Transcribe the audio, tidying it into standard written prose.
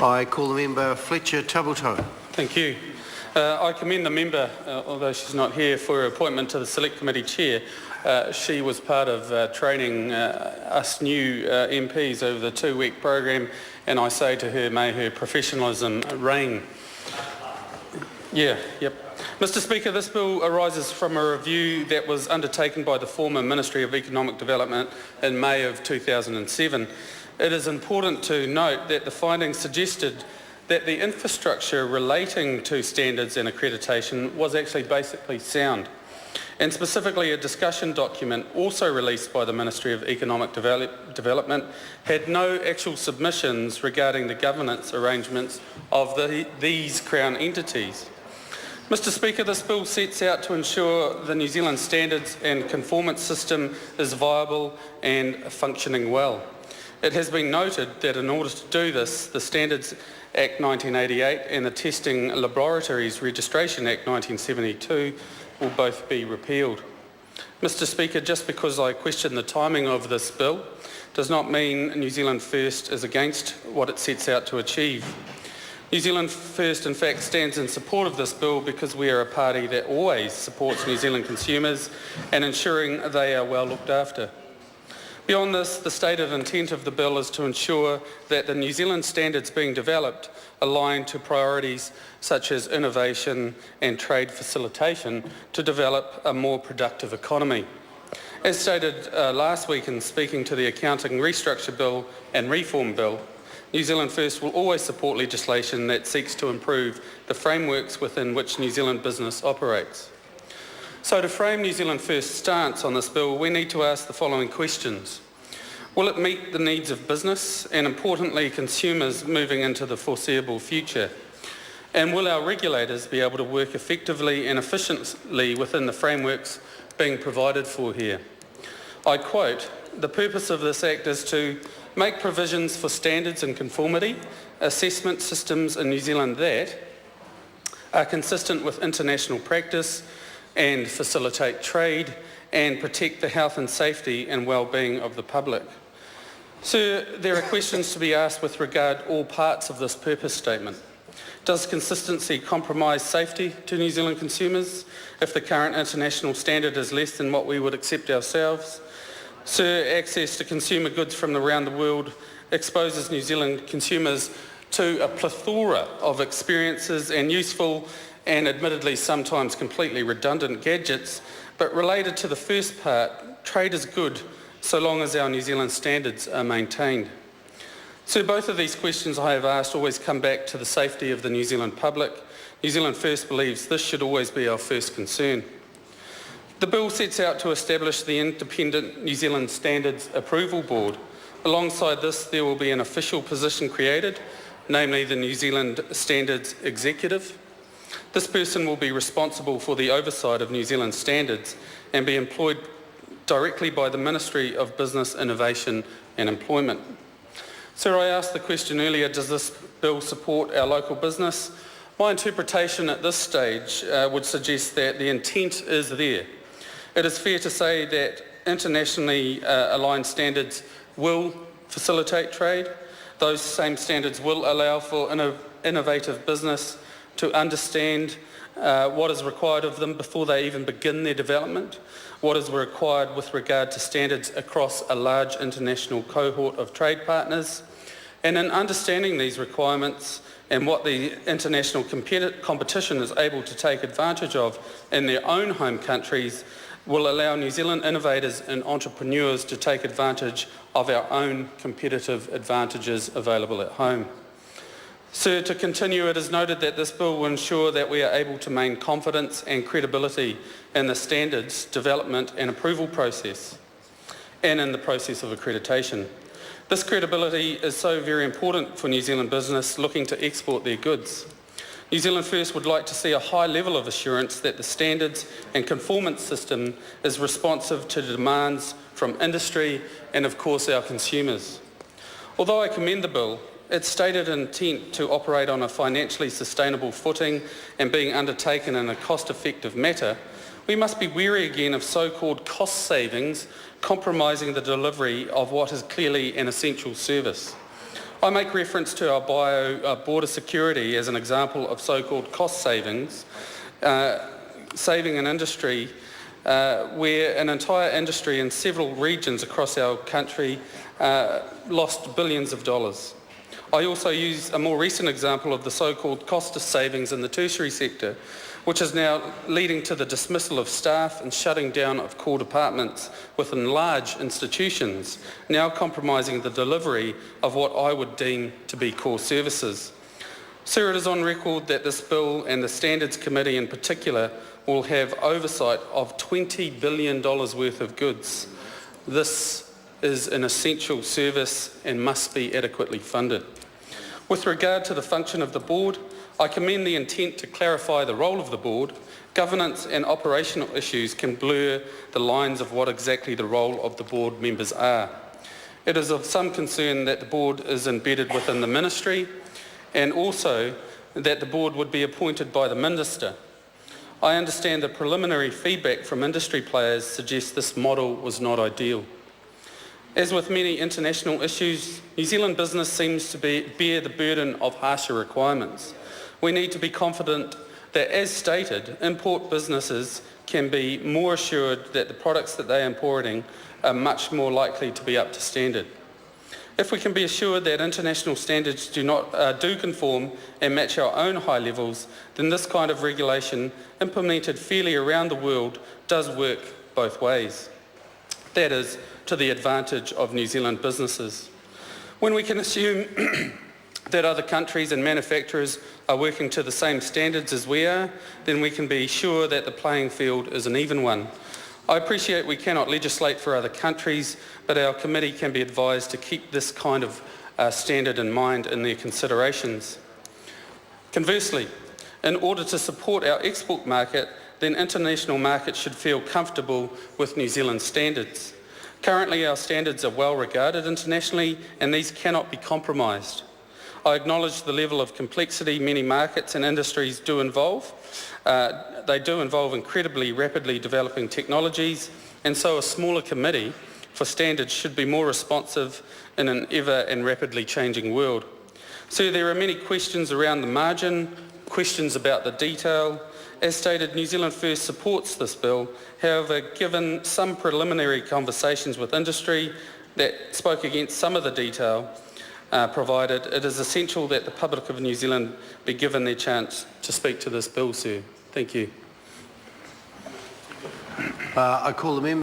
I call the member Fletcher Tabuto. Thank you. I commend the member, although she's not here, for her appointment to the Select Committee Chair. She was part of training us new MPs over the 2-week program, and I say to her, may her professionalism reign. Mr Speaker, this bill arises from a review that was undertaken by the former Ministry of Economic Development in May of 2007. It is important to note that the findings suggested that the infrastructure relating to standards and accreditation was actually basically sound. And specifically, a discussion document also released by the Ministry of Economic Development had no actual submissions regarding the governance arrangements of these Crown entities. Mr Speaker, this bill sets out to ensure the New Zealand standards and conformance system is viable and functioning well. It has been noted that in order to do this, the Standards Act 1988 and the Testing Laboratories Registration Act 1972 will both be repealed. Mr Speaker, just because I question the timing of this bill does not mean New Zealand First is against what it sets out to achieve. New Zealand First, in fact, stands in support of this bill because we are a party that always supports New Zealand consumers and ensuring they are well looked after. Beyond this, the stated intent of the bill is to ensure that the New Zealand standards being developed align to priorities such as innovation and trade facilitation to develop a more productive economy. As stated last week in speaking to the Accounting Restructure Bill and Reform Bill, New Zealand First will always support legislation that seeks to improve the frameworks within which New Zealand business operates. So to frame New Zealand First's stance on this bill, we need to ask the following questions. Will it meet the needs of business and, importantly, consumers moving into the foreseeable future? And will our regulators be able to work effectively and efficiently within the frameworks being provided for here? I quote, "The purpose of this Act is to make provisions for standards and conformity, assessment systems in New Zealand that are consistent with international practice and facilitate trade and protect the health and safety and well-being of the public." Sir, there are questions to be asked with regard to all parts of this purpose statement. Does consistency compromise safety to New Zealand consumers if the current international standard is less than what we would accept ourselves? Sir, access to consumer goods from around the world exposes New Zealand consumers to a plethora of experiences and useful and admittedly sometimes completely redundant gadgets, but related to the first part, trade is good so long as our New Zealand standards are maintained. So both of these questions I have asked always come back to the safety of the New Zealand public. New Zealand First believes this should always be our first concern. The bill sets out to establish the independent New Zealand Standards Approval Board. Alongside this, there will be an official position created, namely the New Zealand Standards Executive. This person will be responsible for the oversight of New Zealand standards and be employed directly by the Ministry of Business, Innovation and Employment. Sir, I asked the question earlier, does this bill support our local business? My interpretation at this stage would suggest that the intent is there. It is fair to say that internationally aligned standards will facilitate trade. Those same standards will allow for innovative business to understand what is required of them before they even begin their development, what is required with regard to standards across a large international cohort of trade partners. And in understanding these requirements and what the international competition is able to take advantage of in their own home countries, will allow New Zealand innovators and entrepreneurs to take advantage of our own competitive advantages available at home. Sir, to continue, it is noted that this bill will ensure that we are able to maintain confidence and credibility in the standards, development and approval process and in the process of accreditation. This credibility is so very important for New Zealand business looking to export their goods. New Zealand First would like to see a high level of assurance that the standards and conformance system is responsive to the demands from industry and of course our consumers. Although I commend the bill, its stated intent to operate on a financially sustainable footing and being undertaken in a cost-effective manner, we must be wary again of so-called cost savings compromising the delivery of what is clearly an essential service. I make reference to our border security as an example of so-called cost savings, saving an industry where an entire industry in several regions across our country lost billions of dollars. I also use a more recent example of the so-called cost of savings in the tertiary sector, which is now leading to the dismissal of staff and shutting down of core departments within large institutions, now compromising the delivery of what I would deem to be core services. Sir, it is on record that this bill and the Standards Committee in particular will have oversight of $20 billion worth of goods. This is an essential service and must be adequately funded. With regard to the function of the board, I commend the intent to clarify the role of the board. Governance and operational issues can blur the lines of what exactly the role of the board members are. It is of some concern that the board is embedded within the ministry and also that the board would be appointed by the minister. I understand the preliminary feedback from industry players suggests this model was not ideal. As with many international issues, New Zealand business seems to bear the burden of harsher requirements. We need to be confident that, as stated, import businesses can be more assured that the products that they are importing are much more likely to be up to standard. If we can be assured that international standards do conform and match our own high levels, then this kind of regulation, implemented fairly around the world, does work both ways. That is, to the advantage of New Zealand businesses. When we can assume that other countries and manufacturers are working to the same standards as we are, then we can be sure that the playing field is an even one. I appreciate we cannot legislate for other countries, but our committee can be advised to keep this kind of standard in mind in their considerations. Conversely, in order to support our export market, then international markets should feel comfortable with New Zealand standards. Currently, our standards are well regarded internationally, and these cannot be compromised. I acknowledge the level of complexity many markets and industries do involve. They do involve incredibly rapidly developing technologies, and so a smaller committee for standards should be more responsive in an ever and rapidly changing world. So there are many questions around the margin, questions about the detail. As stated, New Zealand First supports this bill. However, given some preliminary conversations with industry that spoke against some of the detail provided, it is essential that the public of New Zealand be given their chance to speak to this bill, sir. Thank you. I call the member.